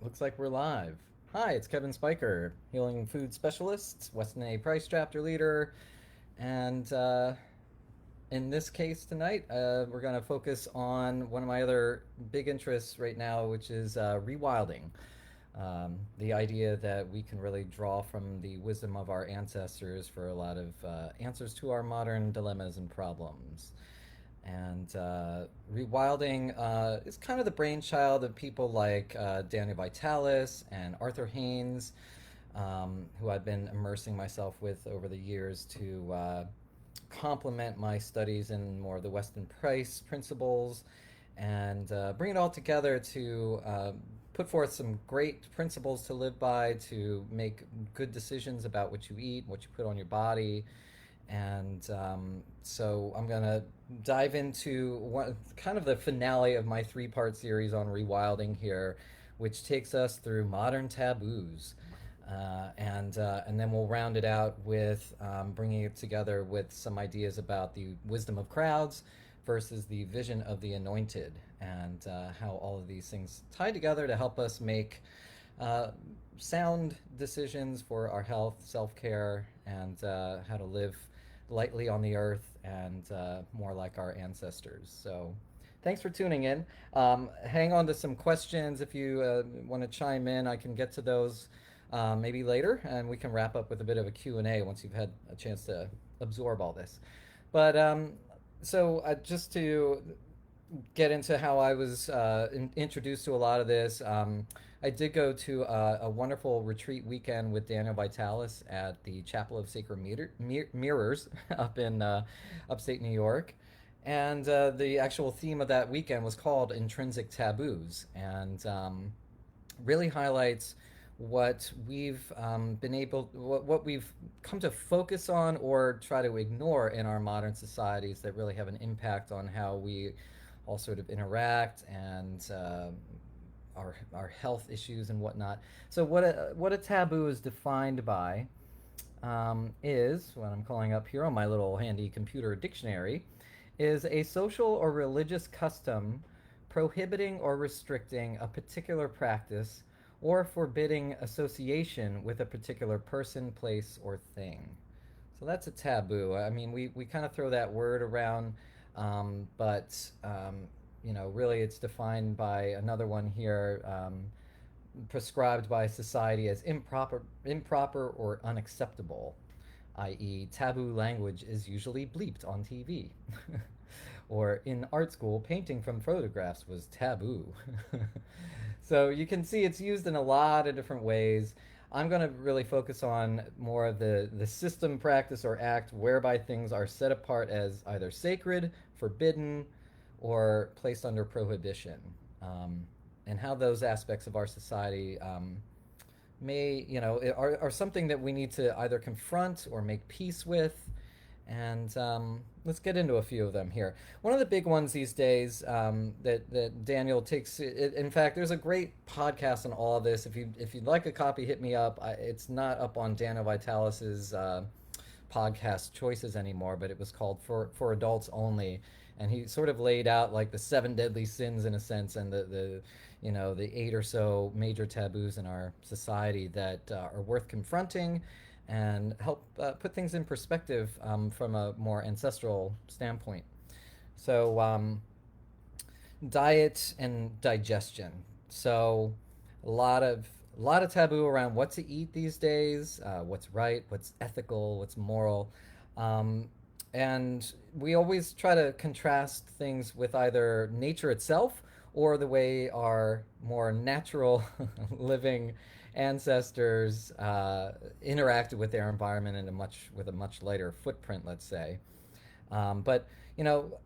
Looks like we're live. Hi, it's Kevin Spiker, healing food specialist, Weston A. Price chapter leader, and in this case tonight, we're going to focus on one of my other big interests right now, which is rewilding. The idea that we can really draw from the wisdom of our ancestors for a lot of answers to our modern dilemmas and problems. And Rewilding is kind of the brainchild of people like Daniel Vitalis and Arthur Haines, who I've been immersing myself with over the years to complement my studies in more of the Weston Price principles and bring it all together to put forth some great principles to live by, to make good decisions about what you eat, what you put on your body, and so I'm going to dive into kind of the finale of my three-part series on rewilding here, which takes us through modern taboos. And then we'll round it out with bringing it together with some ideas about the wisdom of crowds versus the vision of the anointed, and how all of these things tie together to help us make uh, sound decisions for our health, self care, and how to live lightly on the earth and more like our ancestors. So, thanks for tuning in. Hang on to some questions if you want to chime in. I can get to those maybe later, and we can wrap up with a bit of a Q&A once you've had a chance to absorb all this. But just to get into how I was introduced to a lot of this. I did go to a wonderful retreat weekend with Daniel Vitalis at the Chapel of Sacred Mirrors up in upstate New York. And the actual theme of that weekend was called Intrinsic Taboos, and really highlights what we've what we've come to focus on or try to ignore in our modern societies that really have an impact on how we all sort of interact and our health issues and whatnot. So what a taboo is defined by is what I'm calling up here on my little handy computer dictionary is a social or religious custom prohibiting or restricting a particular practice or forbidding association with a particular person, place, or thing. So that's a taboo. I mean, we kind of throw that word around, but really it's defined by another one here, prescribed by society as improper or unacceptable, i.e., taboo language is usually bleeped on TV. Or in art school, painting from photographs was taboo. So you can see it's used in a lot of different ways. I'm going to really focus on more of the system, practice, or act whereby things are set apart as either sacred, forbidden, or placed under prohibition, and how those aspects of our society are something that we need to either confront or make peace with. And let's get into a few of them here. One of the big ones these days that Daniel takes. In fact, there's a great podcast on all of this. If you'd like a copy, hit me up. It's not up on Daniel Vitalis's podcast choices anymore, but it was called for Adults Only, and he sort of laid out like the seven deadly sins in a sense, and the eight or so major taboos in our society that are worth confronting and help put things in perspective from a more ancestral standpoint. So, diet and digestion. So, a lot of taboo around what to eat these days, what's right, what's ethical, what's moral, um, and we always try to contrast things with either nature itself or the way our more natural living ancestors interacted with their environment in with a much lighter footprint, let's say. But you know,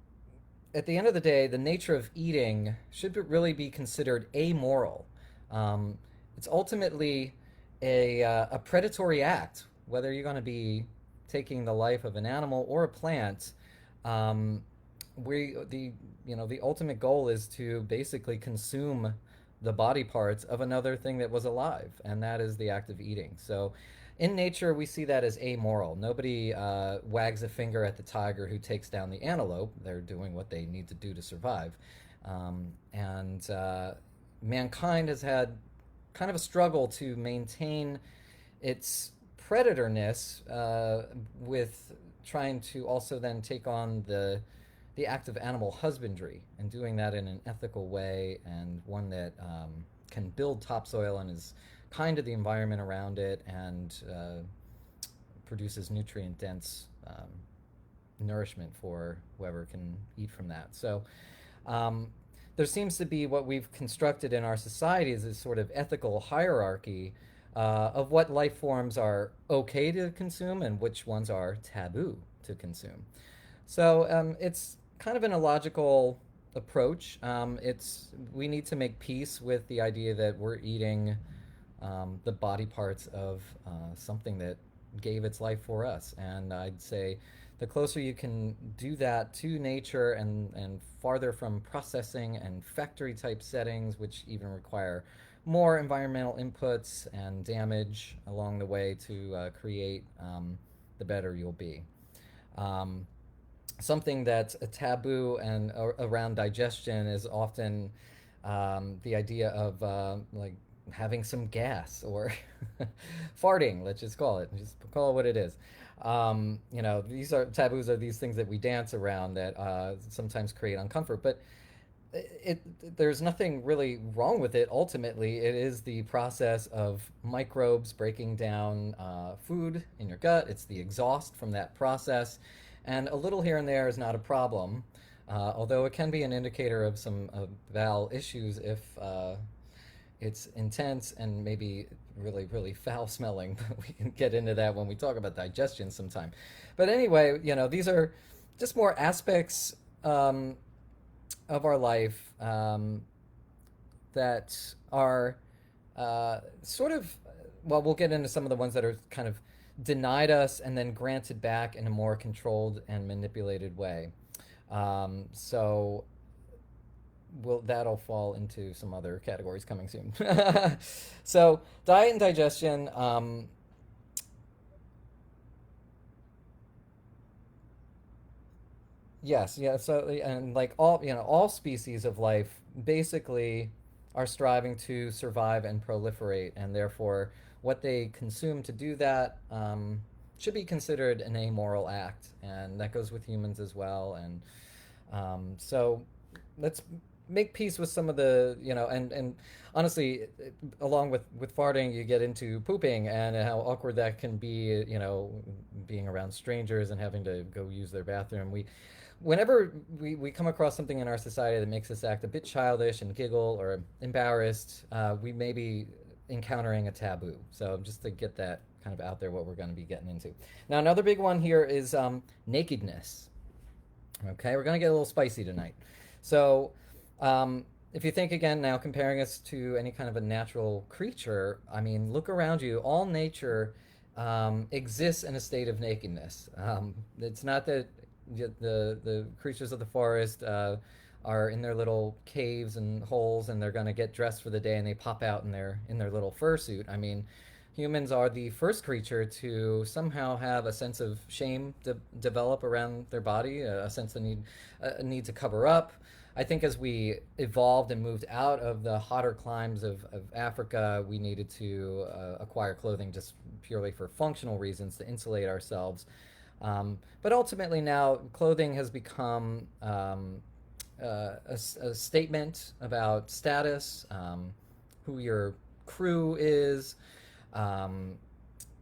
at the end of the day, the nature of eating should really be considered amoral. Um, it's ultimately a predatory act, whether you're going to be taking the life of an animal or a plant. Um, the ultimate goal is to basically consume the body parts of another thing that was alive, and that is the act of eating. So, in nature, we see that as amoral. Nobody wags a finger at the tiger who takes down the antelope. They're doing what they need to do to survive. And mankind has had kind of a struggle to maintain its predatorness with trying to also then take on the act of animal husbandry and doing that in an ethical way and one that can build topsoil and is kind to the environment around it and produces nutrient dense nourishment for whoever can eat from that. So um, there seems to be what we've constructed in our society as this sort of ethical hierarchy of what life forms are okay to consume and which ones are taboo to consume. So it's kind of an illogical approach. It's we need to make peace with the idea that we're eating the body parts of something that gave its life for us. And I'd say the closer you can do that to nature and farther from processing and factory type settings, which even require more environmental inputs and damage along the way to create, the better you'll be. Um, Something that's a taboo and around digestion is often the idea of like having some gas or farting. Let's just call it. Just call it what it is. You know, these are taboos are these things that we dance around that sometimes create uncomfort, but there's nothing really wrong with it. Ultimately, it is the process of microbes breaking down food in your gut. It's the exhaust from that process, and a little here and there is not a problem. Although it can be an indicator of some bowel issues if it's intense and maybe really, really foul smelling. But we can get into that when we talk about digestion sometime. But anyway, you know, these are just more aspects of our life that are sort of, well, we'll get into some of the ones that are kind of denied us and then granted back in a more controlled and manipulated way. So that'll fall into some other categories coming soon. So diet and digestion. Yes, yeah. So and like all all species of life basically are striving to survive and proliferate, and therefore what they consume to do that should be considered an amoral act, and that goes with humans as well. And so let's make peace with some of the and honestly, along with farting, you get into pooping and how awkward that can be. Being around strangers and having to go use their bathroom. Whenever we come across something in our society that makes us act a bit childish and giggle or embarrassed, we may be encountering a taboo. So just to get that kind of out there, what we're going to be getting into. Now, another big one here is nakedness. Okay, we're going to get a little spicy tonight. So if you think again now, comparing us to any kind of a natural creature, I mean, look around you. All nature exists in a state of nakedness. It's not that the creatures of the forest are in their little caves and holes and they're going to get dressed for the day and they pop out in their little fursuit. I mean, humans are the first creature to somehow have a sense of shame develop around their body, a sense of need to cover up. I think as we evolved and moved out of the hotter climes of Africa, we needed to acquire clothing just purely for functional reasons to insulate ourselves. But ultimately, now clothing has become a statement about status, who your crew is, um,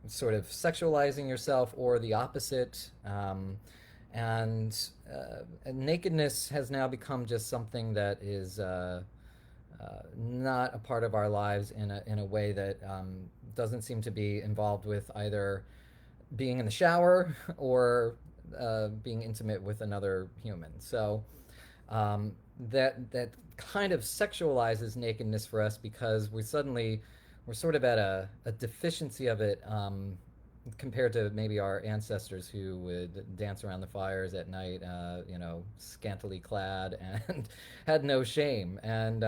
sort of sexualizing yourself, or the opposite. And nakedness has now become just something that is not a part of our lives in a way that doesn't seem to be involved with either being in the shower or being intimate with another human. So that kind of sexualizes nakedness for us because we're sort of at a deficiency of it compared to maybe our ancestors who would dance around the fires at night, scantily clad and had no shame. And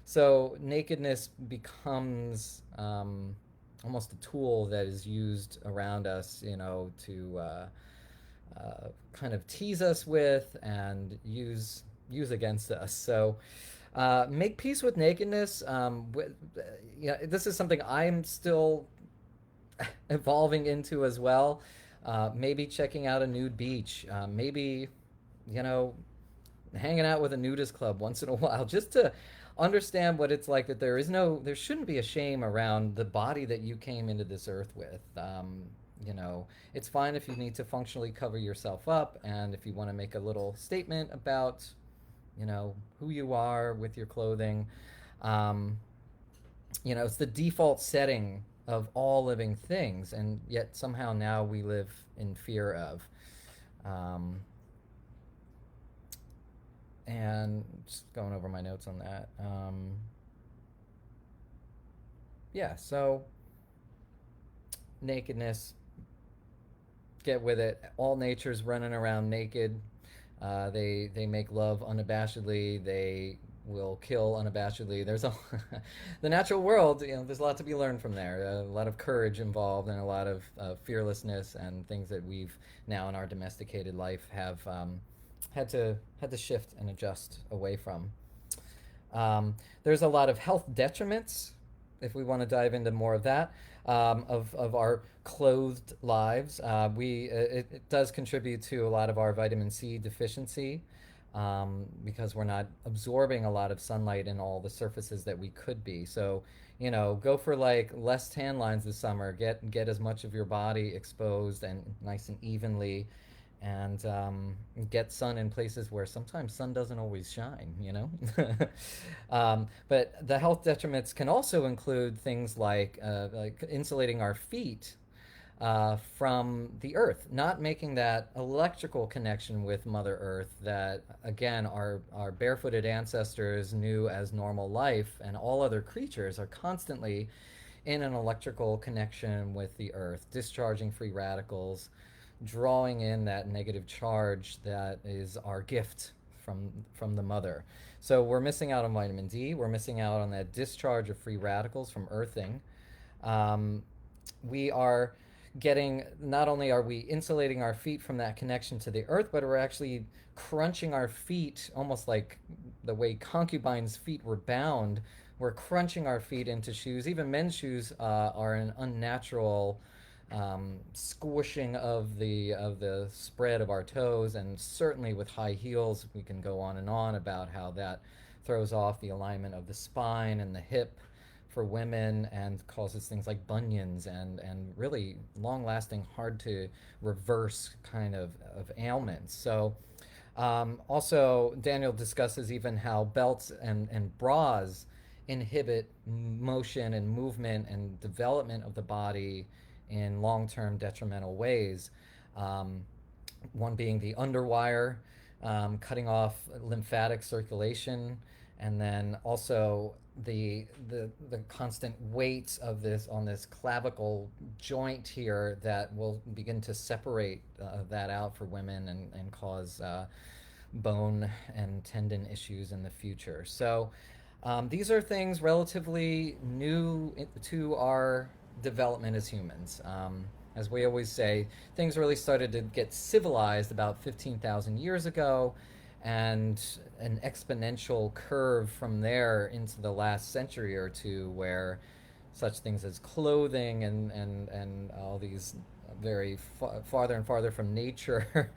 so nakedness becomes almost a tool that is used around us, to kind of tease us with and use against us. So Make peace with nakedness. Yeah, this is something I'm still evolving into as well. Maybe checking out a nude beach. Maybe, you know, hanging out with a nudist club once in a while, just to understand what it's like, that there shouldn't be a shame around the body that you came into this earth with. You know, it's fine if you need to functionally cover yourself up, and if you want to make a little statement about, who you are with your clothing. Um, it's the default setting of all living things, and yet somehow now we live in fear of. Um, and just going over my notes on that. Yeah, so nakedness, get with it. All nature's running around naked. They make love unabashedly. They will kill unabashedly. There's a the natural world. There's a lot to be learned from there. A lot of courage involved, and a lot of fearlessness, and things that we've now in our domesticated life have had to shift and adjust away from. There's a lot of health detriments, if we want to dive into more of that, of our clothed lives. It does contribute to a lot of our vitamin C deficiency, because we're not absorbing a lot of sunlight in all the surfaces that we could be. So, go for like less tan lines this summer. Get as much of your body exposed and nice and evenly, and get sun in places where sometimes sun doesn't always shine. But the health detriments can also include things like insulating our feet from the earth, not making that electrical connection with Mother Earth that, again, our barefooted ancestors knew as normal life, and all other creatures are constantly in an electrical connection with the earth, discharging free radicals, drawing in that negative charge that is our gift from the mother. So we're missing out on vitamin D. We're missing out on that discharge of free radicals from earthing. We are getting, not only are we insulating our feet from that connection to the earth, but we're actually crunching our feet, almost like the way concubines' feet were bound. We're crunching our feet into shoes. Even men's shoes are an unnatural squishing of the spread of our toes, and certainly with high heels, we can go on and on about how that throws off the alignment of the spine and the hip for women, and causes things like bunions and really long lasting, hard to reverse kind of ailments. So also, Daniel discusses even how belts and bras inhibit motion and movement and development of the body in long term detrimental ways. Um, One being the underwire, cutting off lymphatic circulation, and then also the constant weight of this on this clavicle joint here that will begin to separate that out for women, and cause bone and tendon issues in the future. So these are things relatively new to our development as humans. As we always say, things really started to get civilized about 15,000 years ago, and an exponential curve from there into the last century or two, where such things as clothing and all these very farther and farther from nature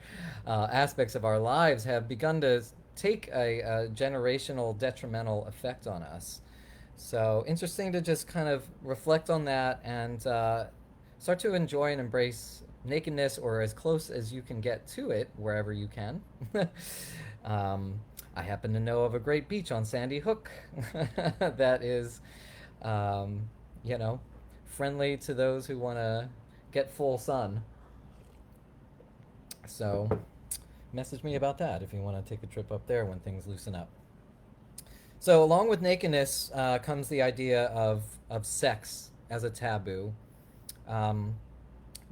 aspects of our lives have begun to take a generational detrimental effect on us. So interesting to just kind of reflect on that, and start to enjoy and embrace nakedness, or as close as you can get to it wherever you can. I happen to know of a great beach on Sandy Hook that is, um, you know, friendly to those who want to get full sun. So, message me about that if you want to take a trip up there when things loosen up. So, along with nakedness comes the idea of sex as a taboo. Um,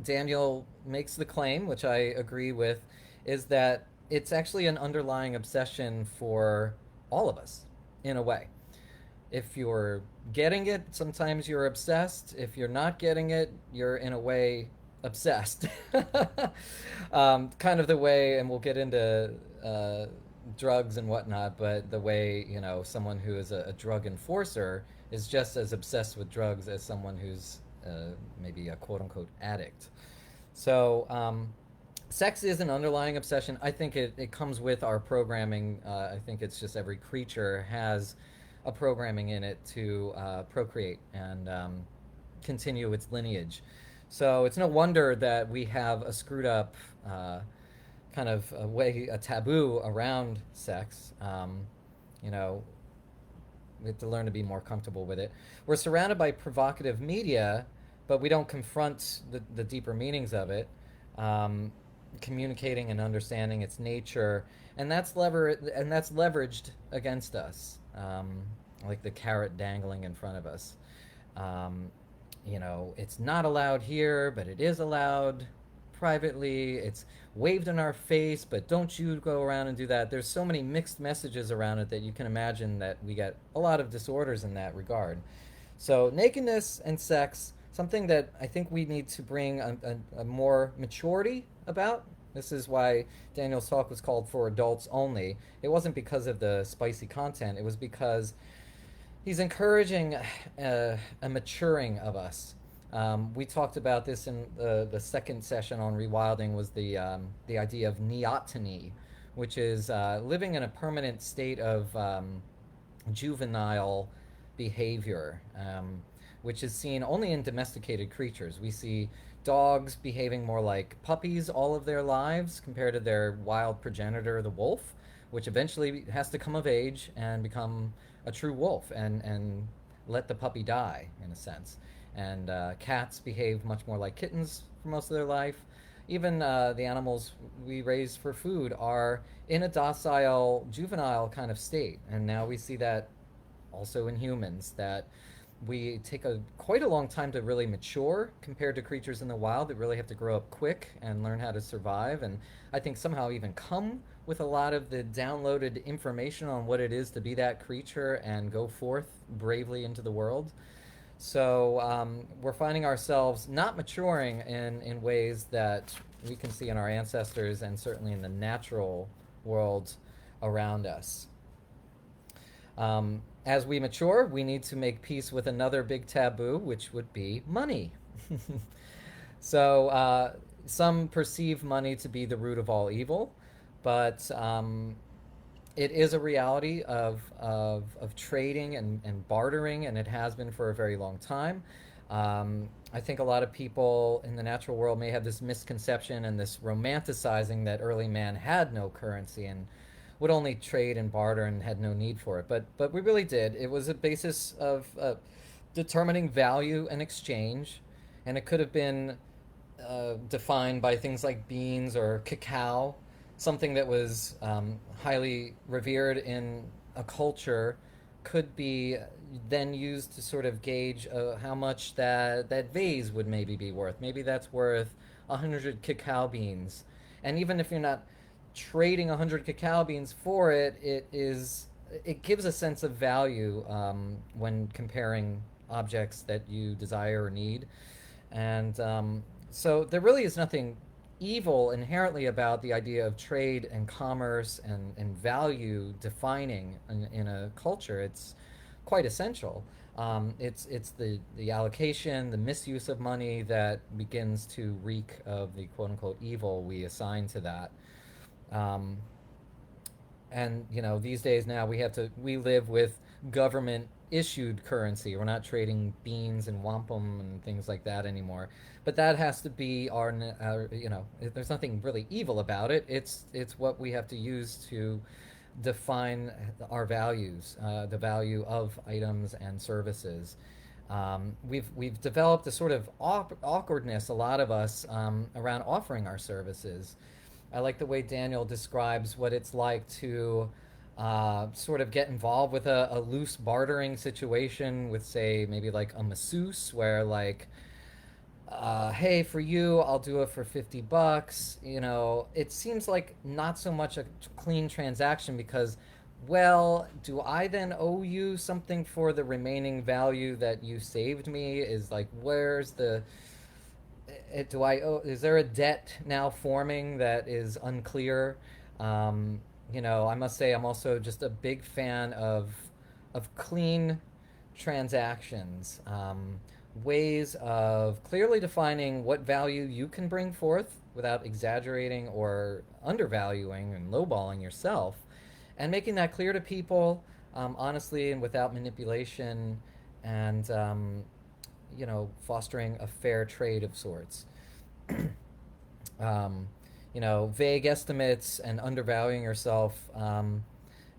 Daniel makes the claim, which I agree with, is that it's actually an underlying obsession for all of us, in a way. If you're getting it, sometimes you're obsessed. If you're not getting it, you're in a way obsessed. Kind of the way, and we'll get into drugs and whatnot, but the way, someone who is a drug enforcer is just as obsessed with drugs as someone who's maybe a quote unquote addict. So, sex is an underlying obsession. I think it comes with our programming. I think it's just every creature has a programming in it to procreate and continue its lineage. So it's no wonder that we have a screwed up kind of a taboo around sex. You know, we have to learn to be more comfortable with it. We're surrounded by provocative media, but we don't confront the deeper meanings of it, communicating and understanding its nature, and that's leveraged against us, like the carrot dangling in front of us. Um, it's not allowed here, but it is allowed privately. It's waved in our face, but don't you go around and do that. There's so many mixed messages around it that you can imagine that we get a lot of disorders in that regard. So, nakedness and sex, something that I think we need to bring a more maturity about. This is why Daniel's talk was called For Adults Only. It wasn't because of the spicy content, it was because he's encouraging a maturing of us. We talked about this in the second session on rewilding. Was the idea of neoteny, which is living in a permanent state of juvenile behavior, which is seen only in domesticated creatures. We see dogs behaving more like puppies all of their lives compared to their wild progenitor, the wolf, which eventually has to come of age and become a true wolf and let the puppy die, in a sense. And cats behave much more like kittens for most of their life. Even the animals we raise for food are in a docile, juvenile kind of state. And now we see that also in humans, that we take quite a long time to really mature compared to creatures in the wild that really have to grow up quick and learn how to survive. And I think somehow even come with a lot of the downloaded information on what it is to be that creature and go forth bravely into the world. So we're finding ourselves not maturing in ways that we can see in our ancestors and certainly in the natural world around us. As we mature, we need to make peace with another big taboo, which would be money. So some perceive money to be the root of all evil, but it is a reality of trading and bartering, and it has been for a very long time. I think a lot of people in the natural world may have this misconception and this romanticizing that early man had no currency and would only trade and barter and had no need for it. But we really did. It was a basis of determining value and exchange, and it could have been defined by things like beans or cacao, something that was highly revered in a culture could be then used to sort of gauge how much that vase would maybe be worth. Maybe that's worth 100 cacao beans. And even if you're not trading 100 cacao beans for it, it gives a sense of value when comparing objects that you desire or need. And so there really is nothing evil inherently about the idea of trade and commerce and value defining in a culture. It's quite essential. It's the allocation, the misuse of money that begins to reek of the quote unquote evil we assign to that. Um, and these days now we live with government issued currency. We're not trading beans and wampum and things like that anymore. But that has to be our there's nothing really evil about it. It's what we have to use to define our values, the value of items and services. We've developed a sort of awkwardness, a lot of us, around offering our services. I like the way Daniel describes what it's like to sort of get involved with a loose bartering situation with, say, maybe like a masseuse, where like, hey, for you, I'll do it for $50. It seems like not so much a clean transaction because, well, do I then owe you something for the remaining value that you saved me? Is like, where's the do I owe, is there a debt now forming that is unclear? I must say I'm also just a big fan of clean transactions, ways of clearly defining what value you can bring forth without exaggerating or undervaluing and lowballing yourself, and making that clear to people, honestly and without manipulation, and fostering a fair trade of sorts. um, Vague estimates and undervaluing yourself,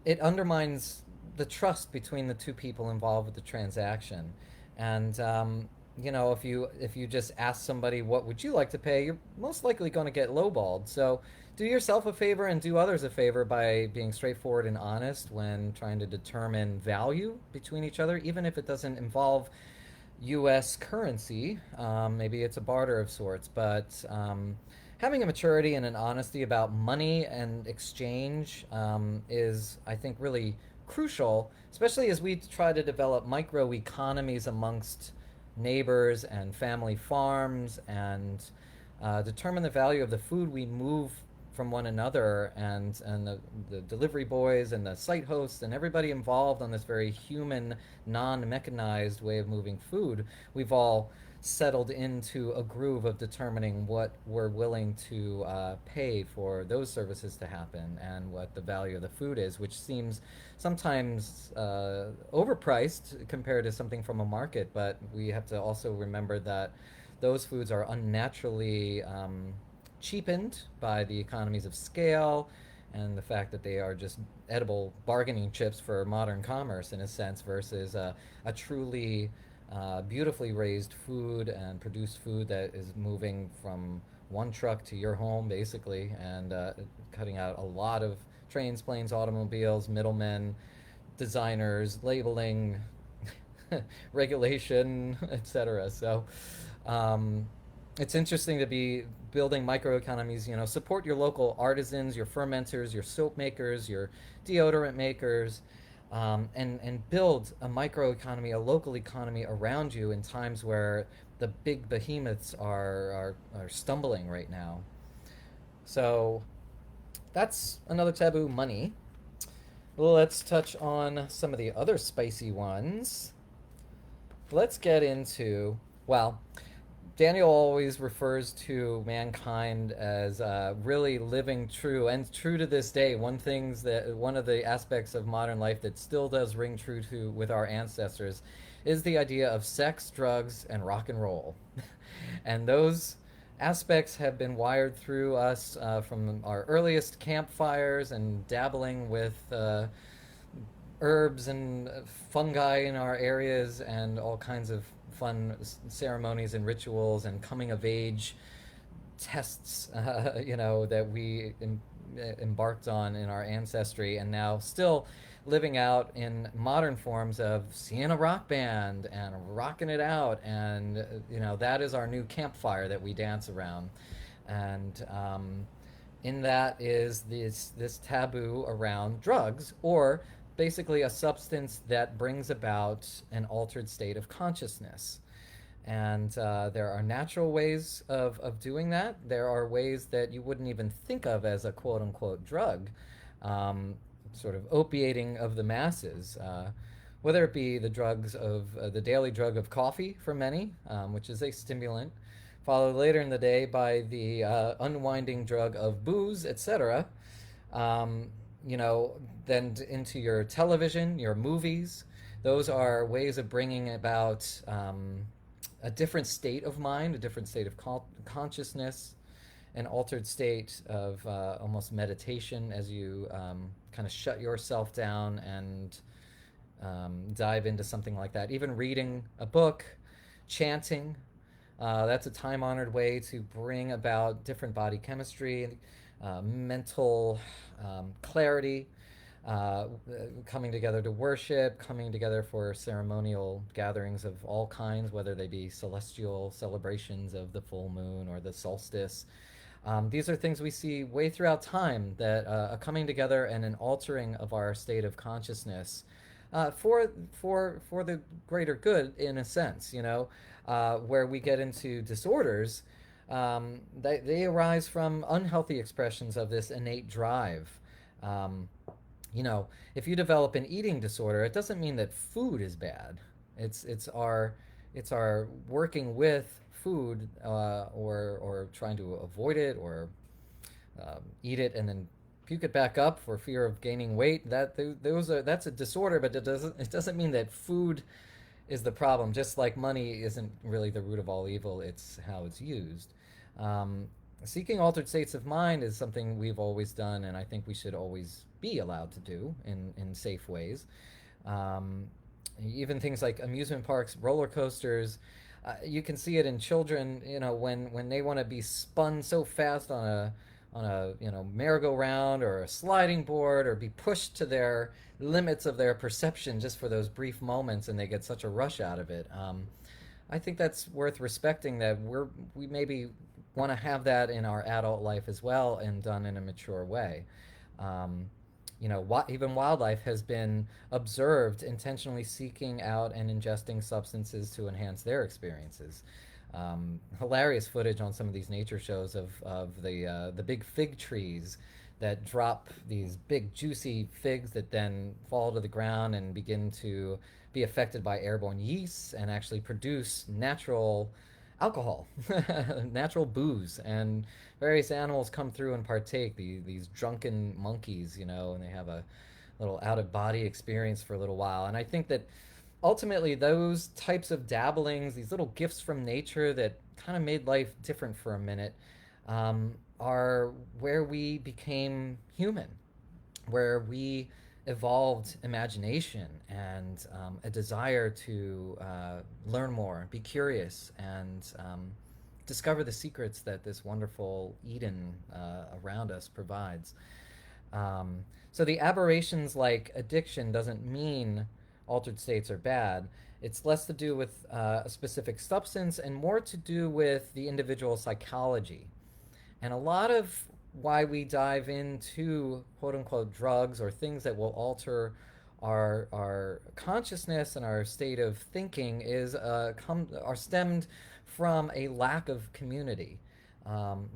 it undermines the trust between the two people involved with the transaction. And if you just ask somebody what would you like to pay, you're most likely going to get lowballed. So do yourself a favor and do others a favor by being straightforward and honest when trying to determine value between each other, even if it doesn't involve U.S. currency. Maybe it's a barter of sorts, but having a maturity and an honesty about money and exchange is, I think, really crucial, especially as we try to develop microeconomies amongst neighbors and family farms and determine the value of the food we move from one another, and the delivery boys and the site hosts and everybody involved on this very human, non-mechanized way of moving food. We've all settled into a groove of determining what we're willing to pay for those services to happen and what the value of the food is, which seems sometimes overpriced compared to something from a market. But we have to also remember that those foods are unnaturally cheapened by the economies of scale and the fact that they are just edible bargaining chips for modern commerce in a sense versus a truly beautifully raised food and produced food that is moving from one truck to your home basically, and cutting out a lot of trains, planes, automobiles, middlemen, designers, labeling, regulation, etc. So it's interesting to be building microeconomies. Support your local artisans, your fermenters, your soap makers, your deodorant makers, and build a microeconomy, a local economy around you in times where the big behemoths are stumbling right now. So that's another taboo, money. Well, let's touch on some of the other spicy ones. Let's get into, well, Daniel always refers to mankind as really living true, and true to this day. One of the aspects of modern life that still does ring true to with our ancestors is the idea of sex, drugs, and rock and roll, and those aspects have been wired through us from our earliest campfires and dabbling with herbs and fungi in our areas and all kinds of fun ceremonies and rituals and coming of age tests, that we embarked on in our ancestry, and now still living out in modern forms of seeing a rock band and rocking it out, and that is our new campfire that we dance around, and in that is this taboo around drugs, or basically a substance that brings about an altered state of consciousness. And there are natural ways of doing that. There are ways that you wouldn't even think of as a quote unquote drug, sort of opiating of the masses. Whether it be the daily drug of coffee for many, which is a stimulant, followed later in the day by the unwinding drug of booze, etc. Um, then into your television, your movies. Those are ways of bringing about a different state of mind, a different state of consciousness, an altered state of almost meditation as you kind of shut yourself down and dive into something like that. Even reading a book, chanting, that's a time honored way to bring about different body chemistry, mental clarity, uh, coming together to worship, coming together for ceremonial gatherings of all kinds, whether they be celestial celebrations of the full moon or the solstice. These are things we see way throughout time, that a coming together and an altering of our state of consciousness for the greater good, in a sense. Where we get into disorders, they arise from unhealthy expressions of this innate drive. Um, you know, if you develop an eating disorder, it doesn't mean that food is bad. It's our working with food, or trying to avoid it, or eat it and then puke it back up for fear of gaining weight. That's a disorder, but it doesn't mean that food is the problem. Just like money isn't really the root of all evil, it's how it's used. Um, Seeking altered states of mind is something we've always done, and I think we should always be allowed to do in safe ways. Um, Even things like amusement parks, roller coasters. You can see it in children, when they want to be spun so fast on a merry-go-round or a sliding board, or be pushed to their limits of their perception just for those brief moments, and they get such a rush out of it. I think that's worth respecting, that we maybe want to have that in our adult life as well, and done in a mature way. Um, Even wildlife has been observed intentionally seeking out and ingesting substances to enhance their experiences. Hilarious footage on some of these nature shows of the big fig trees that drop these big juicy figs that then fall to the ground and begin to be affected by airborne yeasts and actually produce natural alcohol, natural booze, and various animals come through and partake. These drunken monkeys, and they have a little out of body experience for a little while. And I think that ultimately those types of dabblings, these little gifts from nature that kind of made life different for a minute, are where we became human, where we evolved imagination and a desire to learn more, be curious, and discover the secrets that this wonderful Eden around us provides. So the aberrations like addiction doesn't mean altered states are bad. It's less to do with a specific substance and more to do with the individual psychology. And a lot of why we dive into quote unquote drugs or things that will alter our consciousness and our state of thinking are stemmed from a lack of community.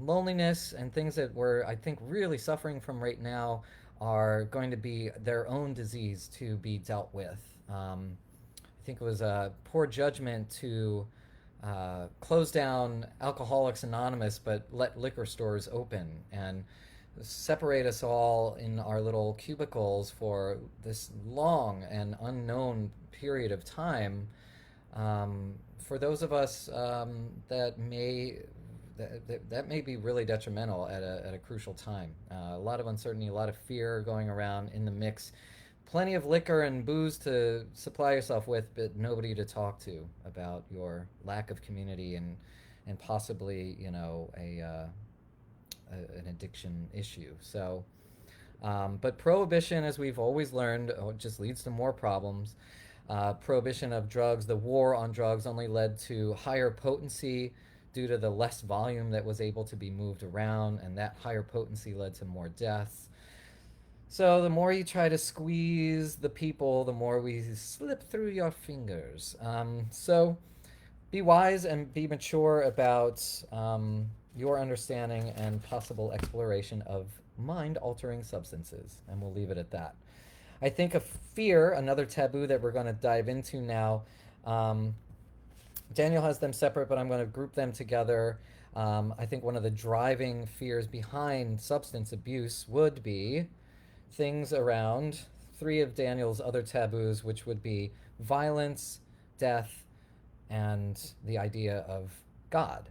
Loneliness and things that we're, I think, really suffering from right now are going to be their own disease to be dealt with. I think it was a poor judgment to close down Alcoholics Anonymous, but let liquor stores open and separate us all in our little cubicles for this long and unknown period of time. For those of us that may be really detrimental at a crucial time. A lot of uncertainty, a lot of fear going around in the mix. Plenty of liquor and booze to supply yourself with, but nobody to talk to about your lack of community and possibly an addiction issue. So, but prohibition, as we've always learned, just leads to more problems. Prohibition of drugs, the war on drugs, only led to higher potency due to the less volume that was able to be moved around, and that higher potency led to more deaths. So the more you try to squeeze the people, the more we slip through your fingers. So be wise and be mature about your understanding and possible exploration of mind-altering substances. And we'll leave it at that. I think of fear, another taboo that we're going to dive into now. Daniel has them separate, but I'm going to group them together. I think one of the driving fears behind substance abuse would be things around three of Daniel's other taboos, which would be violence, death, and the idea of God.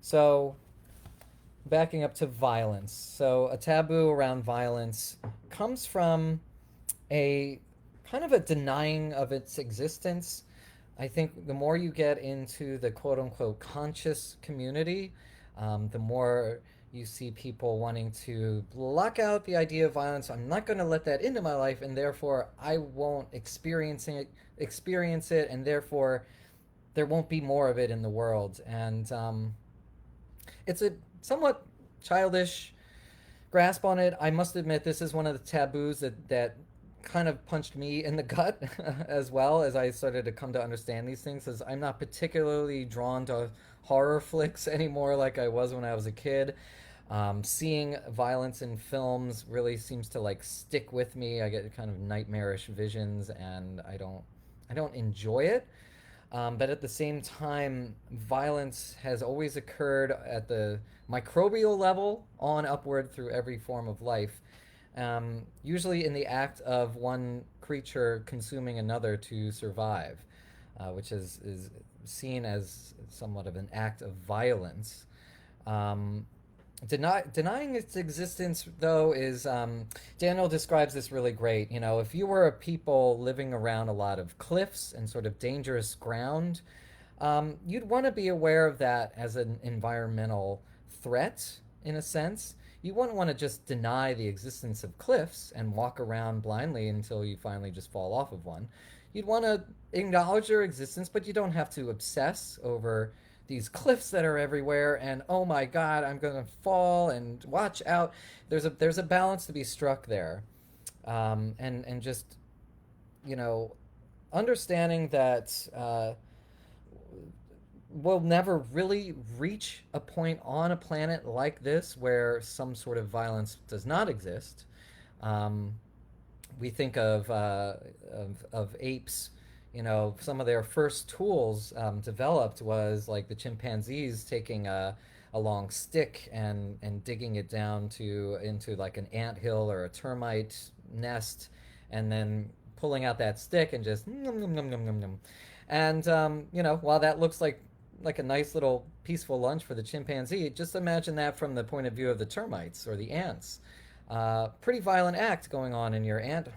So, backing up to violence. So, a taboo around violence comes from a kind of a denying of its existence. I think the more you get into the quote unquote conscious community, the more you see people wanting to block out the idea of violence. I'm not going to let that into my life, and therefore I won't experience it, and therefore there won't be more of it in the world. And it's a somewhat childish grasp on it. I must admit, this is one of the taboos that kind of punched me in the gut as well as I started to come to understand these things, as I'm not particularly drawn to horror flicks anymore like I was when I was a kid. Seeing violence in films really seems to like stick with me. I get kind of nightmarish visions, and I don't enjoy it. But at the same time, violence has always occurred at the microbial level on upward through every form of life, usually in the act of one creature consuming another to survive, which is seen as somewhat of an act of violence. Um, denying its existence, though, is Daniel describes this really great. You know, if you were a people living around a lot of cliffs and sort of dangerous ground, you'd want to be aware of that as an environmental threat, in a sense. You wouldn't want to just deny the existence of cliffs and walk around blindly until you finally just fall off of one. You'd want to acknowledge their existence, but you don't have to obsess over these cliffs that are everywhere and oh my god, I'm going to fall and watch out. There's a balance to be struck there, and just you know understanding that we'll never really reach a point on a planet like this where some sort of violence does not exist. Um, we think of apes. You know, some of their first tools developed was like the chimpanzees taking a long stick and digging it down to into like an ant hill or a termite nest, and then pulling out that stick and just num, num, num, num, num, num. And you know, while that looks like a nice little peaceful lunch for the chimpanzee, just imagine that from the point of view of the termites or the ants. Pretty violent act going on in your ant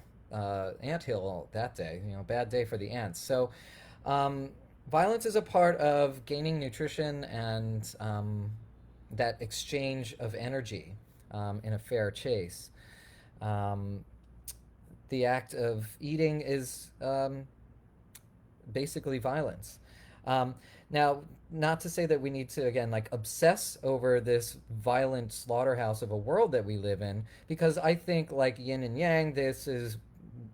hill that day. You know, bad day for the ants. So, um, violence is a part of gaining nutrition and that exchange of energy in a fair chase. Um, the act of eating is basically violence. Um, Now, not to say that we need to, again, like obsess over this violent slaughterhouse of a world that we live in, because I think, like yin and yang, this is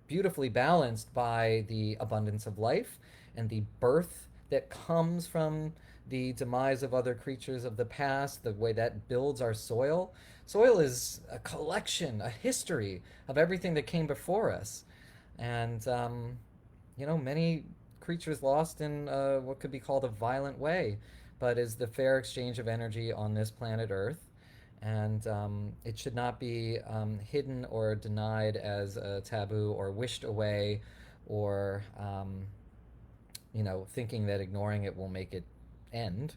beautifully balanced by the abundance of life and the birth that comes from the demise of other creatures of the past, the way that builds our soil. Soil is a collection, a history of everything that came before us. And, you know, many creatures lost in what could be called a violent way, but is the fair exchange of energy on this planet Earth. And it should not be hidden or denied as a taboo or wished away, or you know, thinking that ignoring it will make it end.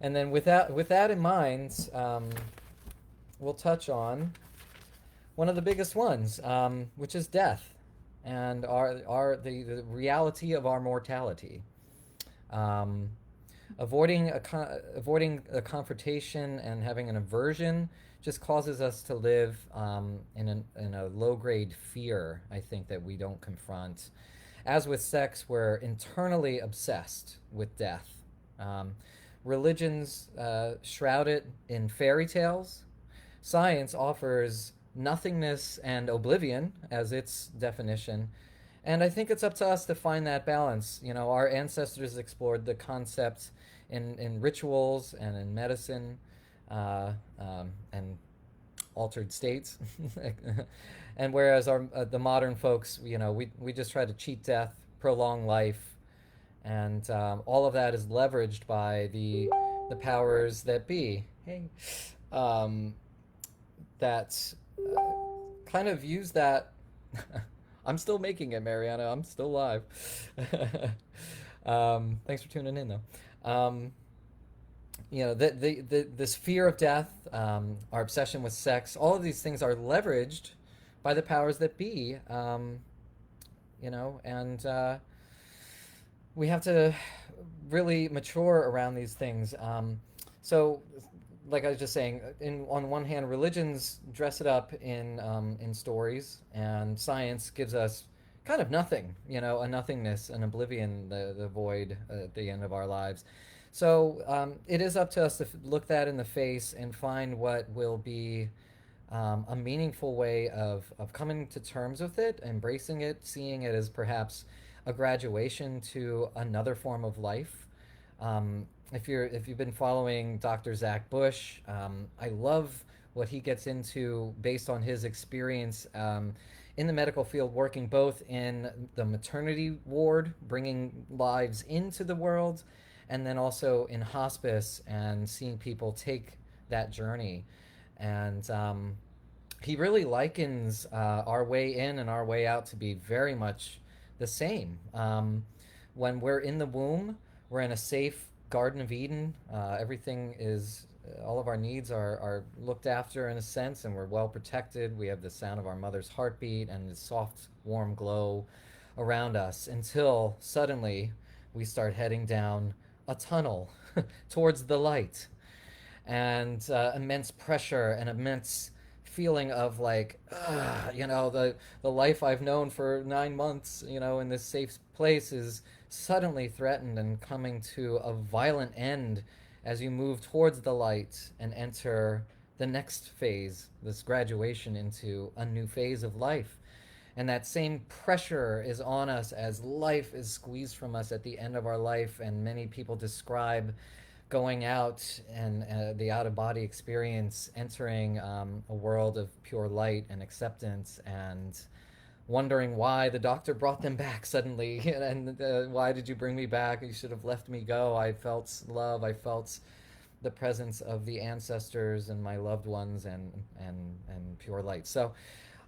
And then with that in mind, we'll touch on one of the biggest ones, which is death, and the reality of our mortality. Um, avoiding a confrontation and having an aversion just causes us to live in a low grade fear. I think that we don't confront. As with sex, we're internally obsessed with death. Um, Religions shroud it in fairy tales. Science offers nothingness and oblivion as its definition. And I think it's up to us to find that balance. You know, our ancestors explored the concept in rituals and in medicine and altered states. And whereas the modern folks, you know, we just try to cheat death, prolong life, and all of that is leveraged by the powers that be. Hey, um, that kind of use that. I'm still making it, Mariana. I'm still live. Thanks for tuning in, though. You know, this fear of death, our obsession with sex, all of these things are leveraged by the powers that be. You know, and we have to really mature around these things. So, like I was just saying, on one hand, religions dress it up in stories, and science gives us kind of nothing, you know, a nothingness, an oblivion, the void at the end of our lives. So it is up to us to look that in the face and find what will be a meaningful way of coming to terms with it, embracing it, seeing it as perhaps a graduation to another form of life. if you've been following Dr. Zach Bush, I love what he gets into based on his experience in the medical field, working both in the maternity ward, bringing lives into the world, and then also in hospice and seeing people take that journey. And he really likens our way in and our way out to be very much the same. When we're in the womb, we're in a safe Garden of Eden. Everything is, all of our needs are looked after in a sense, and we're well protected. We have the sound of our mother's heartbeat and the soft, warm glow around us until suddenly we start heading down a tunnel towards the light, and immense pressure and immense feeling of like, the life I've known for 9 months, in this safe place is suddenly threatened and coming to a violent end as you move towards the light and enter the next phase, this graduation into a new phase of life. And that same pressure is on us as life is squeezed from us at the end of our life. And many people describe going out and the out of body experience, entering a world of pure light and acceptance, and wondering why the doctor brought them back suddenly. And why did you bring me back? You should have let me go. I felt love. I felt the presence of the ancestors and my loved ones, and pure light. So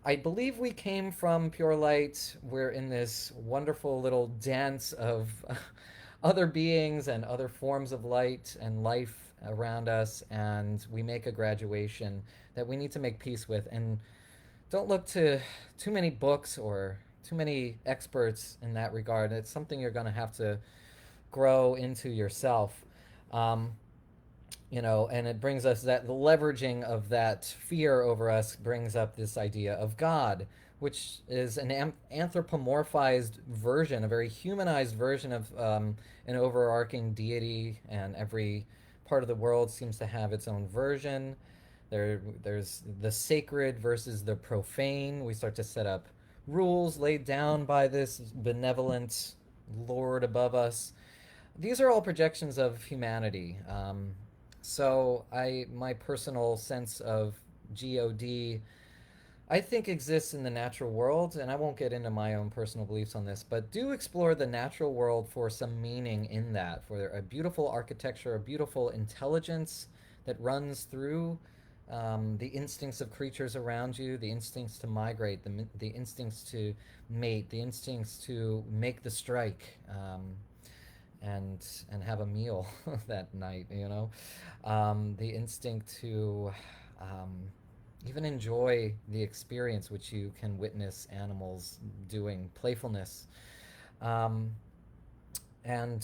I believe we came from pure light. We're in this wonderful little dance of other beings and other forms of light and life around us, and we make a graduation that we need to make peace with. And don't look to too many books or too many experts in that regard. It's something you're going to have to grow into yourself. Um, and it brings us that the leveraging of that fear over us brings up this idea of God, which is an anthropomorphized version, a very humanized version of an overarching deity, and every part of the world seems to have its own version. There's the sacred versus the profane. We start to set up rules laid down by this benevolent Lord above us. These are all projections of humanity. My personal sense of God, I think, exists in the natural world, and I won't get into my own personal beliefs on this, but do explore the natural world for some meaning in that, for a beautiful architecture, a beautiful intelligence that runs through the instincts of creatures around you, the instincts to migrate, the instincts to mate, the instincts to make the strike, and have a meal that night, the instinct to even enjoy the experience, which you can witness animals doing, playfulness. Um, and,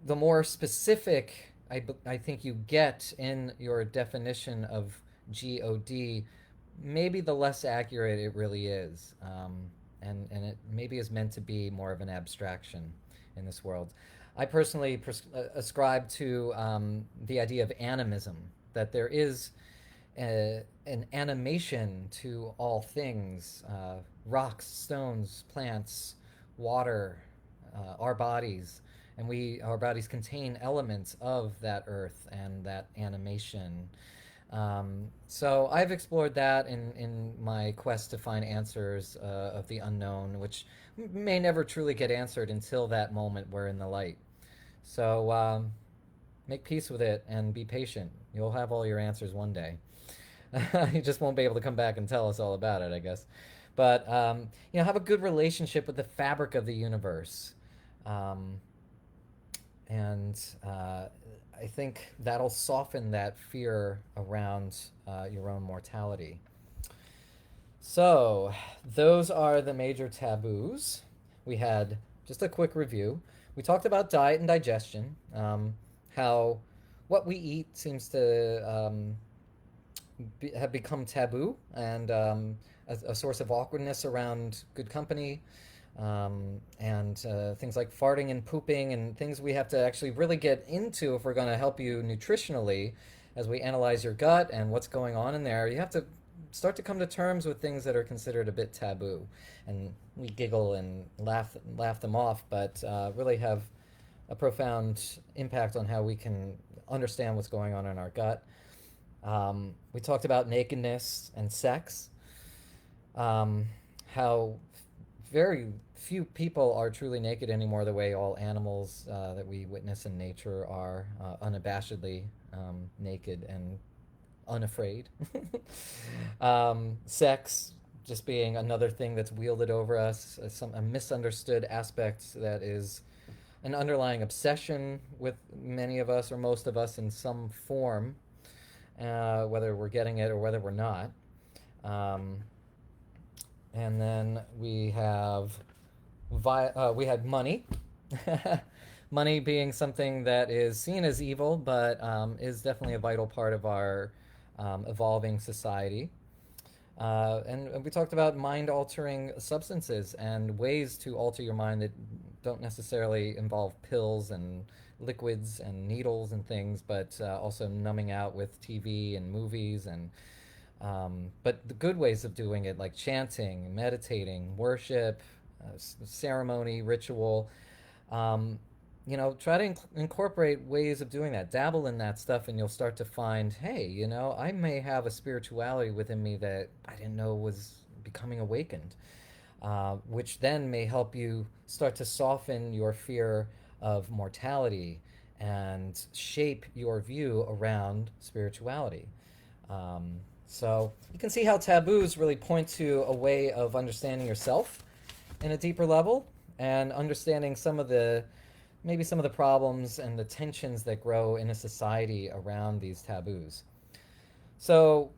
the more specific I think you get in your definition of God, maybe the less accurate it really is. And it maybe is meant to be more of an abstraction in this world. I personally ascribe to the idea of animism, that there is an animation to all things, rocks, stones, plants, water, our bodies. And our bodies contain elements of that earth and that animation. So I've explored that in my quest to find answers of the unknown, which may never truly get answered until that moment we're in the light. So make peace with it and be patient. You'll have all your answers one day. You just won't be able to come back and tell us all about it, I guess. But have a good relationship with the fabric of the universe. Um, and I think that'll soften that fear around your own mortality. So, those are the major taboos. We had just a quick review. We talked about diet and digestion, how what we eat seems to have become taboo, and a source of awkwardness around good company, and things like farting and pooping, and things we have to actually really get into if we're going to help you nutritionally as we analyze your gut and what's going on in there. You have to start to come to terms with things that are considered a bit taboo, and we giggle and laugh them off, but really have a profound impact on how we can understand what's going on in our gut. We talked about nakedness and sex, um, how very few people are truly naked anymore, the way all animals that we witness in nature are unabashedly naked and unafraid. Sex just being another thing that's wielded over us, a misunderstood aspect that is an underlying obsession with many of us or most of us in some form, whether we're getting it or whether we're not. Um, and then we had money. Money being something that is seen as evil, but is definitely a vital part of our evolving society. And we talked about mind altering substances and ways to alter your mind that don't necessarily involve pills and liquids and needles and things, but also numbing out with TV and movies and but the good ways of doing it, like chanting, meditating, worship, ceremony, ritual, um, try to incorporate ways of doing that. Dabble in that stuff, and you'll start to find, hey, I may have a spirituality within me that I didn't know was becoming awakened, which then may help you start to soften your fear of mortality and shape your view around spirituality. Um, so you can see how taboos really point to a way of understanding yourself in a deeper level and understanding maybe some of the problems and the tensions that grow in a society around these taboos. So,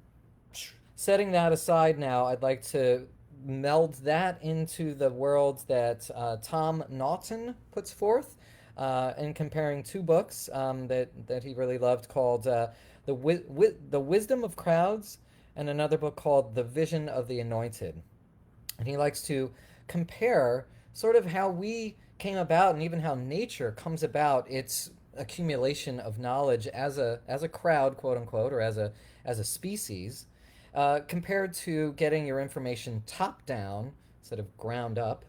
setting that aside now, I'd like to meld that into the world that Tom Naughton puts forth in comparing two books that he really loved called The Wisdom of Crowds and another book called The Vision of the Anointed. And he likes to compare sort of how we came about and even how nature comes about its accumulation of knowledge as a crowd, quote unquote, or as a species, compared to getting your information top down instead of ground up.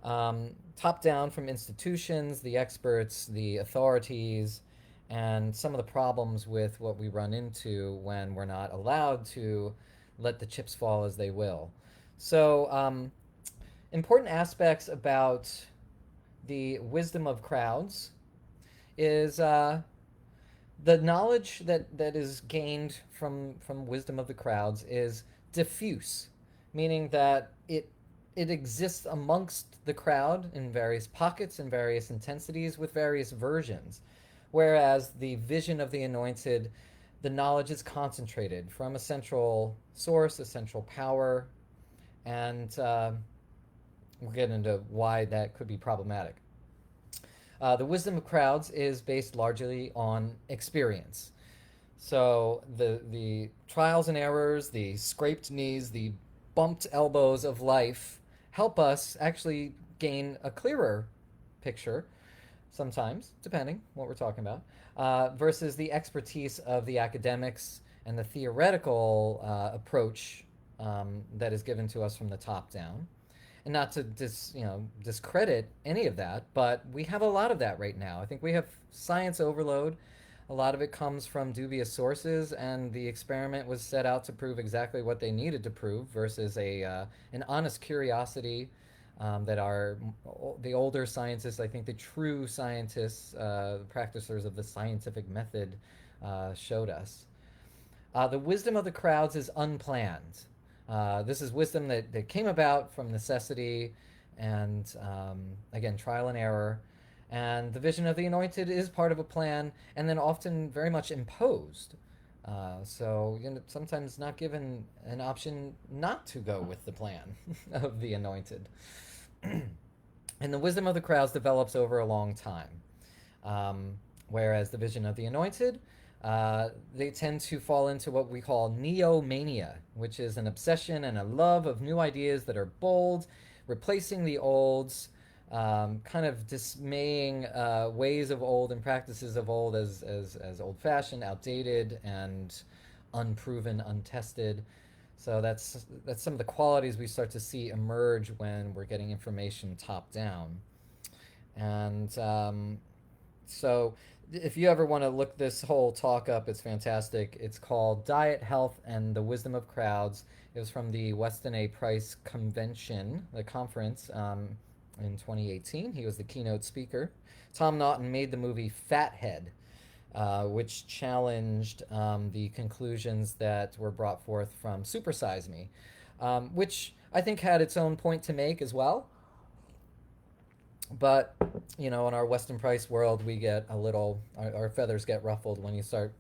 Top down from institutions, the experts, the authorities, and some of the problems with what we run into when we're not allowed to let the chips fall as they will. So, important aspects about the wisdom of crowds is the knowledge that is gained from wisdom of the crowds is diffuse, meaning that it exists amongst the crowd in various pockets and various intensities with various versions. Whereas the vision of the anointed, the knowledge is concentrated from a central source, a central power, and we'll get into why that could be problematic. The wisdom of crowds is based largely on experience. So the trials and errors, the scraped knees, the bumped elbows of life help us actually gain a clearer picture, sometimes, depending what we're talking about, versus the expertise of the academics and the theoretical approach that is given to us from the top down. And not to discredit any of that, but we have a lot of that right now. I think we have science overload. A lot of it comes from dubious sources, and the experiment was set out to prove exactly what they needed to prove versus an honest curiosity that the older scientists, I think the true scientists, the practitioners of the scientific method, showed us. The wisdom of the crowds is unplanned. This is wisdom that came about from necessity and, again, trial and error. And the vision of the anointed is part of a plan and then often very much imposed. So, sometimes not given an option not to go with the plan of the anointed. And the wisdom of the crowds develops over a long time. Whereas the vision of the anointed, they tend to fall into what we call neomania, which is an obsession and a love of new ideas that are bold, replacing the olds, kind of dismaying ways of old and practices of old as old-fashioned, outdated, and unproven, untested. So that's some of the qualities we start to see emerge when we're getting information top down. And So if you ever want to look this whole talk up, it's fantastic. It's called Diet, Health, and the Wisdom of Crowds. It was from the Weston A. Price Convention, the conference, in 2018. He was the keynote speaker. Tom Naughton made the movie Fathead, which challenged the conclusions that were brought forth from Super Size Me, which I think had its own point to make as well. But, in our Weston Price world, we get a little, our feathers get ruffled when you start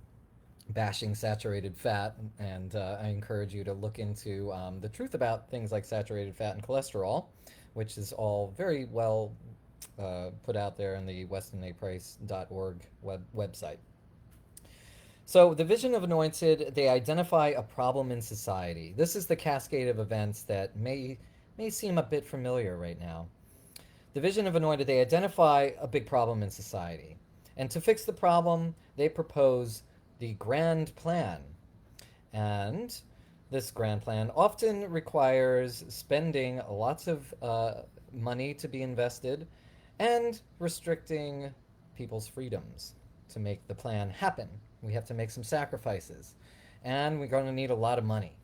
bashing saturated fat. And I encourage you to look into the truth about things like saturated fat and cholesterol, which is all very well put out there in the westonaprice.org website. So, the vision of Anointed, they identify a problem in society. This is the cascade of events that may seem a bit familiar right now. The vision of Anointed, they identify a big problem in society. And to fix the problem, they propose the grand plan. And this grand plan often requires spending lots of money to be invested and restricting people's freedoms to make the plan happen. We have to make some sacrifices. And we're going to need a lot of money.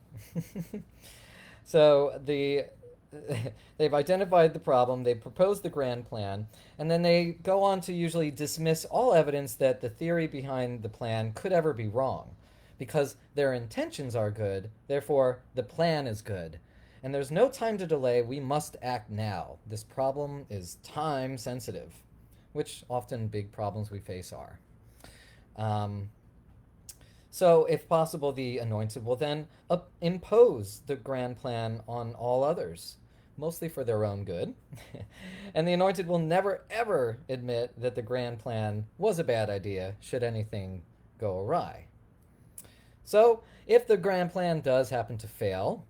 So they've identified the problem, they proposed the grand plan, and then they go on to usually dismiss all evidence that the theory behind the plan could ever be wrong. Because their intentions are good, therefore the plan is good. And there's no time to delay, we must act now. This problem is time sensitive, which often big problems we face are. So, if possible, the Anointed will then impose the grand plan on all others, mostly for their own good. And the Anointed will never, ever admit that the grand plan was a bad idea, should anything go awry. So, if the grand plan does happen to fail,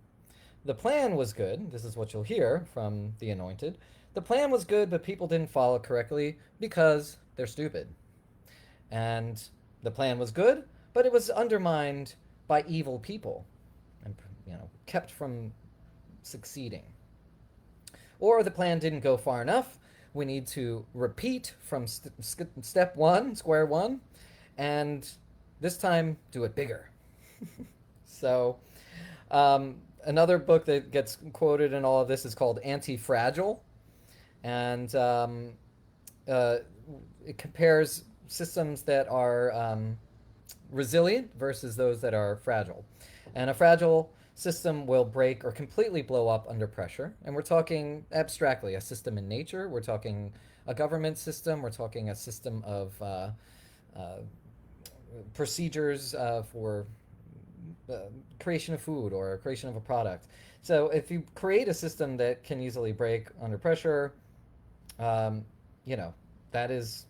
the plan was good. This is what you'll hear from the Anointed. The plan was good, but people didn't follow correctly because they're stupid. And the plan was good, but it was undermined by evil people and kept from succeeding. Or the plan didn't go far enough. We need to repeat from step one, square one, and this time do it bigger. So, another book that gets quoted in all of this is called Anti-Fragile, and it compares systems that are resilient versus those that are fragile. And a fragile system will break or completely blow up under pressure. And we're talking abstractly a system in nature, we're talking a government system, we're talking a system of procedures for creation of food or creation of a product. So if you create a system that can easily break under pressure, that's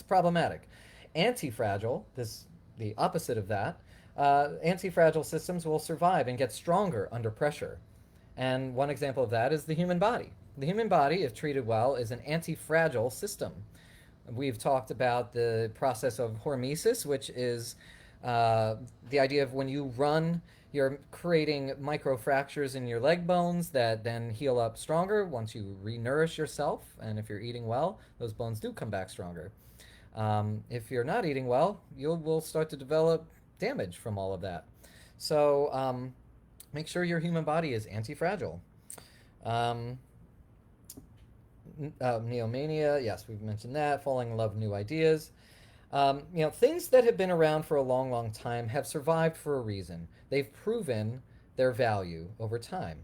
problematic. Anti-fragile, the opposite of that, anti-fragile systems will survive and get stronger under pressure. And one example of that is the human body. The human body, if treated well, is an anti-fragile system. We've talked about the process of hormesis, which is the idea of when you run, you're creating microfractures in your leg bones that then heal up stronger once you re-nourish yourself. And if you're eating well, those bones do come back stronger. If you're not eating well, you will start to develop damage from all of that. So make sure your human body is anti-fragile. Neomania, yes, we've mentioned that. Falling in love with new ideas. Things that have been around for a long, long time have survived for a reason. They've proven their value over time.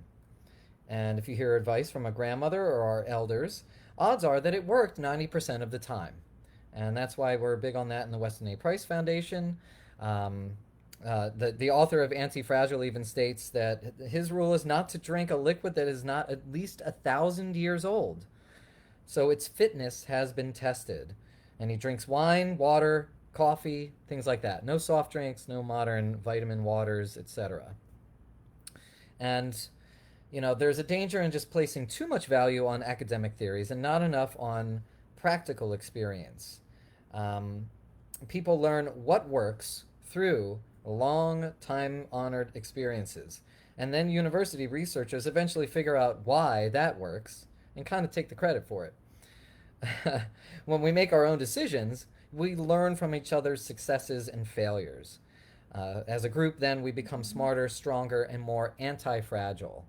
And if you hear advice from a grandmother or our elders, odds are that it worked 90% of the time. And that's why we're big on that in the Weston A. Price Foundation. The author of Anti-Fragile even states that his rule is not to drink a liquid that is not at least 1,000 years old. So its fitness has been tested. And he drinks wine, water, coffee, things like that. No soft drinks, no modern vitamin waters, etc. And, there's a danger in just placing too much value on academic theories and not enough on practical experience. People learn what works through long, time-honored experiences. And then university researchers eventually figure out why that works and kind of take the credit for it. When we make our own decisions, we learn from each other's successes and failures. As a group, then we become smarter, stronger, and more anti-fragile.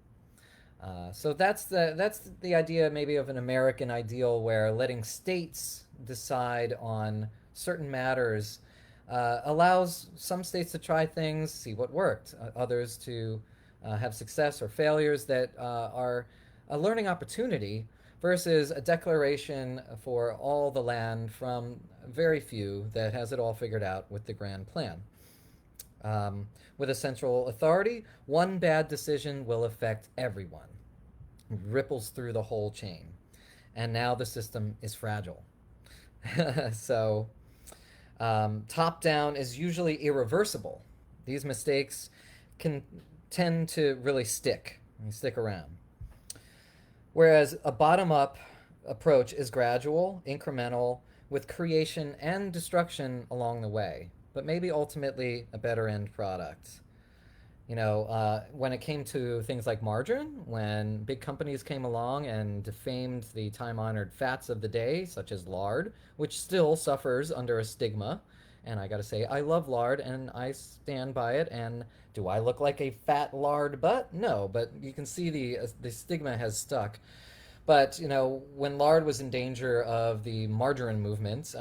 So that's the idea maybe of an American ideal where letting states decide on certain matters allows some states to try things, see what worked, others to have success or failures that are a learning opportunity versus a declaration for all the land from very few that has it all figured out with the grand plan. With a central authority, one bad decision will affect everyone, ripples through the whole chain. And now the system is fragile. So, top down is usually irreversible. These mistakes can tend to really stick around. Whereas a bottom up approach is gradual, incremental, with creation and destruction along the way, but maybe ultimately a better end product. When it came to things like margarine, when big companies came along and defamed the time honored fats of the day, such as lard, which still suffers under a stigma. And I gotta say, I love lard and I stand by it. And do I look like a fat lard butt? No, but you can see the stigma has stuck. But when lard was in danger of the margarine movement,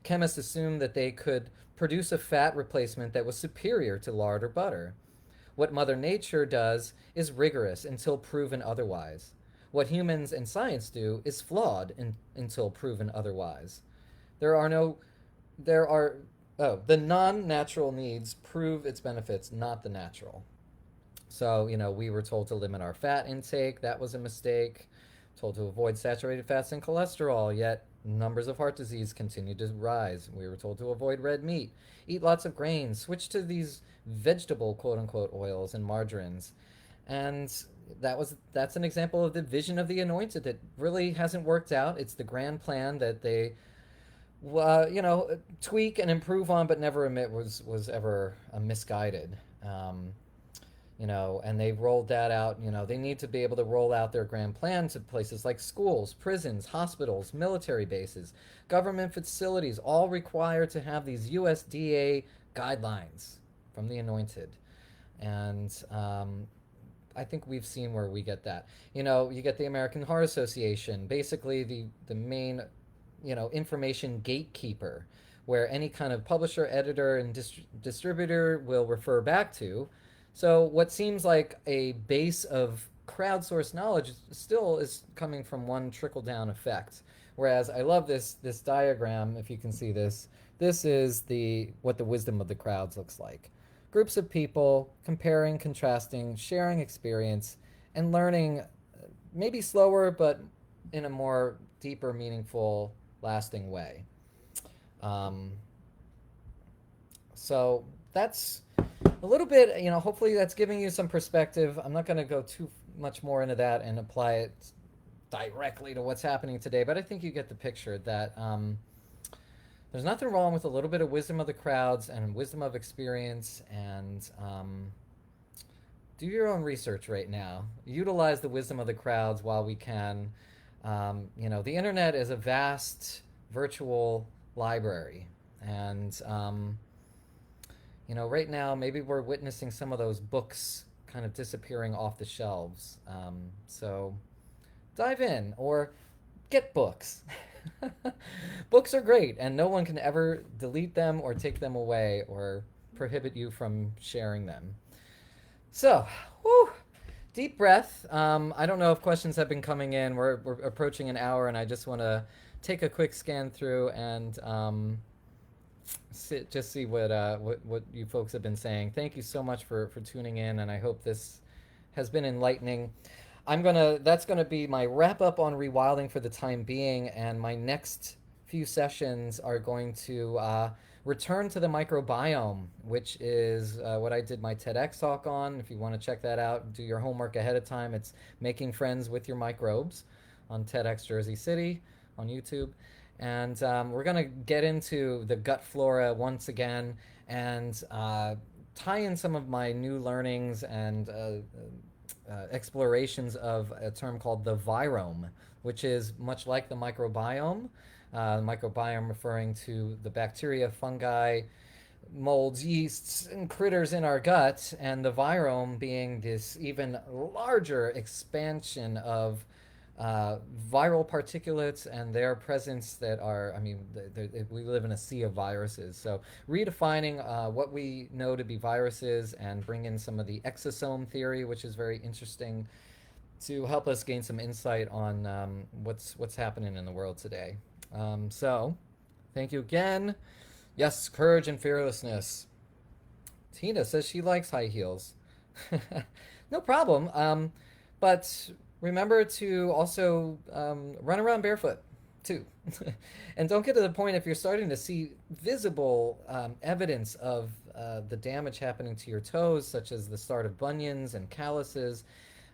chemists assumed that they could produce a fat replacement that was superior to lard or butter. What Mother Nature does is rigorous until proven otherwise. What humans and science do is flawed until proven otherwise. There are no, there are, oh, the non natural needs prove its benefits, not the natural. So, we were told to limit our fat intake. That was a mistake. Told to avoid saturated fats and cholesterol, yet numbers of heart disease continue to rise. We were told to avoid red meat, eat lots of grains, switch to these vegetable quote unquote oils and margarines. And that's an example of the vision of the Anointed that really hasn't worked out. It's the grand plan that they tweak and improve on, but never admit was ever misguided. And they've rolled that out. They need to be able to roll out their grand plan to places like schools, prisons, hospitals, military bases, government facilities, all required to have these USDA guidelines from the Anointed. And I think we've seen where we get that. You get the American Heart Association, basically the main, information gatekeeper, where any kind of publisher, editor, and distributor will refer back to. So what seems like a base of crowdsourced knowledge still is coming from one trickle down effect. Whereas I love this diagram. If you can see this, this is what the wisdom of the crowds looks like. Groups of people comparing, contrasting, sharing experience, and learning, maybe slower, but in a more deeper, meaningful, lasting way. Um, so that's a little bit, hopefully that's giving you some perspective. I'm not going to go too much more into that and apply it directly to what's happening today, but I think you get the picture that there's nothing wrong with a little bit of wisdom of the crowds and wisdom of experience, and do your own research right now. Utilize the wisdom of the crowds while we can. The internet is a vast virtual library, and right now maybe we're witnessing some of those books kind of disappearing off the shelves. So dive in or get books. Books are great, and no one can ever delete them or take them away or prohibit you from sharing them. So, whew, deep breath. I don't know if questions have been coming in. We're approaching an hour, and I just want to take a quick scan through and just see what you folks have been saying. Thank you so much for tuning in, and I hope this has been enlightening. That's gonna be my wrap up on rewilding for the time being, and my next few sessions are going to return to the microbiome, which is what I did my TEDx talk on. If you want to check that out, do your homework ahead of time. It's making friends with your microbes on TEDx Jersey City on YouTube. And we're going to get into the gut flora once again and tie in some of my new learnings and explorations of a term called the virome, which is much like the microbiome. The microbiome referring to the bacteria, fungi, molds, yeasts, and critters in our gut, and the virome being this even larger expansion of viral particulates and their presence that are, I mean, we live in a sea of viruses. So redefining what we know to be viruses and bring in some of the exosome theory, which is very interesting to help us gain some insight on what's happening in the world today. So thank you again. Yes, courage and fearlessness. Tina says she likes high heels. No problem. But remember to also run around barefoot too. And don't get to the point if you're starting to see visible evidence of the damage happening to your toes, such as the start of bunions and calluses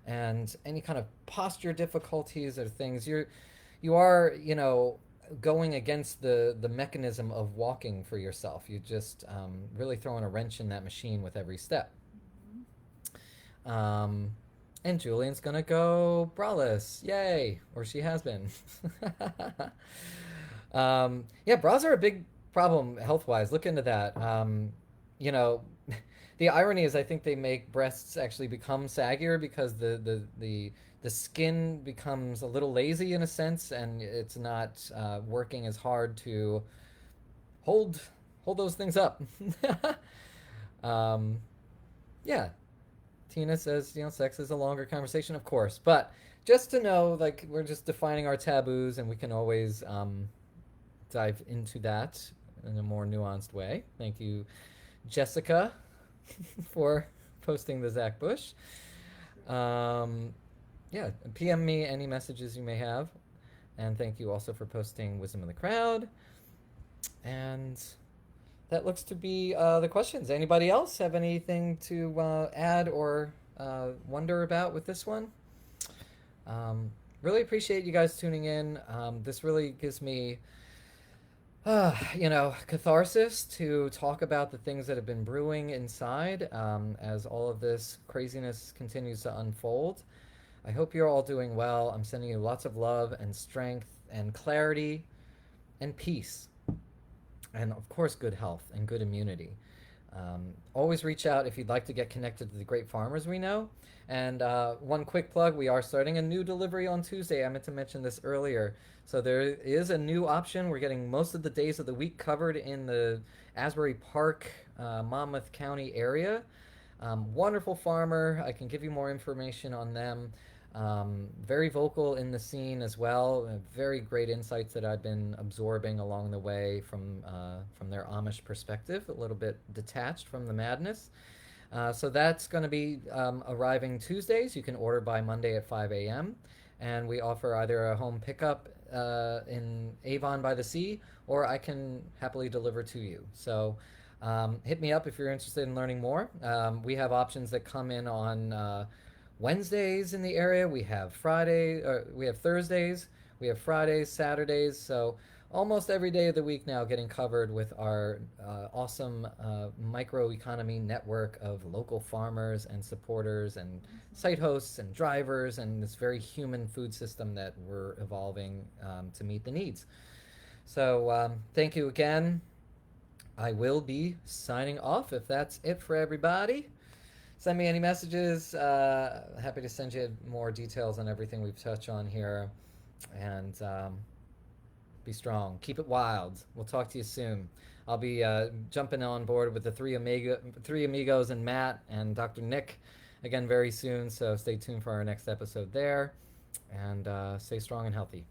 and any kind of posture difficulties or things. You are, going against the mechanism of walking for yourself. You just really throwing a wrench in that machine with every step. Um, and Julian's gonna go braless. Yay! Or she has been. Yeah, bras are a big problem health wise. Look into that. You know, the irony is I think they make breasts actually become saggier because the skin becomes a little lazy in a sense, and it's not working as hard to hold hold those things up. um, yeah, Tina says, sex is a longer conversation, of course, but just to know, like, we're just defining our taboos, and we can always dive into that in a more nuanced way. Thank you, Jessica, for posting the Zach Bush. Um, yeah, PM me any messages you may have. And thank you also for posting Wisdom of the Crowd. And that looks to be the questions. Anybody else have anything to add or wonder about with this one? Really appreciate you guys tuning in. This really gives me, catharsis to talk about the things that have been brewing inside as all of this craziness continues to unfold. I hope you're all doing well. I'm sending you lots of love and strength and clarity and peace. And of course, good health and good immunity. Always reach out if you'd like to get connected to the great farmers we know. And one quick plug, we are starting a new delivery on Tuesday. I meant to mention this earlier. So there is a new option. We're getting most of the days of the week covered in the Asbury Park, Monmouth County area. Wonderful farmer. I can give you more information on them. Very vocal in the scene as well. Very great insights that I've been absorbing along the way from their Amish perspective, a little bit detached from the madness. So that's going to be arriving Tuesdays. You can order by Monday at 5 a.m. And we offer either a home pickup in Avon by the Sea, or I can happily deliver to you. So hit me up if you're interested in learning more. We have options that come in on Wednesdays in the area. We have we have Thursdays, we have Fridays, Saturdays. So almost every day of the week now getting covered with our awesome microeconomy network of local farmers and supporters and site hosts and drivers, and this very human food system that we're evolving to meet the needs. So thank you again. I will be signing off if that's it for everybody. Send me any messages. Happy to send you more details on everything we've touched on here. And be strong. Keep it wild. We'll talk to you soon. I'll be jumping on board with the three amigos and Matt and Dr. Nick again very soon. So stay tuned for our next episode there. And stay strong and healthy.